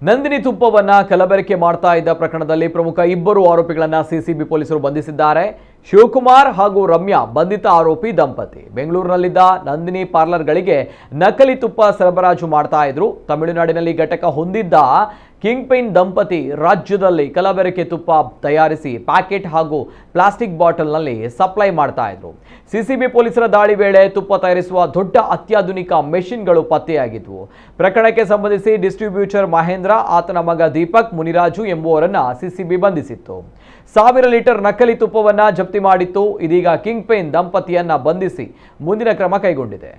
ನಂದಿನಿ ತುಪ್ಪವನ್ನ ಕಲಬೆರಕೆ ಮಾಡ್ತಾ ಇದ್ದ ಪ್ರಕರಣದಲ್ಲಿ ಪ್ರಮುಖ ಇಬ್ಬರು ಆರೋಪಿಗಳನ್ನ ಸಿಸಿಬಿ ಪೊಲೀಸರು ಬಂಧಿಸಿದ್ದಾರೆ. ಶಿವಕುಮಾರ್ ಹಾಗೂ ರಮ್ಯಾ ಬಂಧಿತ ಆರೋಪಿ ದಂಪತಿ. ಬೆಂಗಳೂರಿನಲ್ಲಿದ್ದ ನಂದಿನಿ ಪಾರ್ಲರ್ಗಳಿಗೆ ನಕಲಿ ತುಪ್ಪ ಸರಬರಾಜು ಮಾಡ್ತಾ ಇದ್ರು. ತಮಿಳುನಾಡಿನಲ್ಲಿ ಘಟಕ ಹೊಂದಿದ್ದ ಕಿಂಗ್ ಪಿನ್ ದಂಪತಿ ರಾಜ್ಯದಲ್ಲಿ ಕಲಬೆರಕೆ ತುಪ್ಪ ತಯಾರಿಸಿ ಪ್ಯಾಕೆಟ್ ಹಾಗೂ ಪ್ಲಾಸ್ಟಿಕ್ ಬಾಟಲ್ನಲ್ಲಿ ಸಪ್ಲೈ ಮಾಡ್ತಾ ಇದ್ರು. ಸಿಸಿಬಿ ಪೊಲೀಸರ ದಾಳಿ ವೇಳೆ ತುಪ್ಪ ತಯಾರಿಸುವ ದೊಡ್ಡ ಅತ್ಯಾಧುನಿಕ ಮೆಷಿನ್ಗಳು ಪತ್ತೆಯಾಗಿದ್ವು. ಪ್ರಕರಣಕ್ಕೆ ಸಂಬಂಧಿಸಿ ಡಿಸ್ಟ್ರಿಬ್ಯೂಟರ್ ಮಹೇಂದ್ರ, ಆತನ ಮಗ ದೀಪಕ್ ಮುನಿರಾಜು ಎಂಬುವರನ್ನ ಸಿಸಿಬಿ ಬಂಧಿಸಿತ್ತು. 1000 ಲೀಟರ್ ನಕಲಿ ತುಪ್ಪವನ್ನ ಜಪ್ತಿ ಮಾಡಿತ್ತು. ಇದೀಗ ಕಿಂಗ್ ಪಿನ್ ದಂಪತಿಯನ್ನ ಬಂಧಿಸಿ ಮುಂದಿನ ಕ್ರಮ ಕೈಗೊಂಡಿದೆ.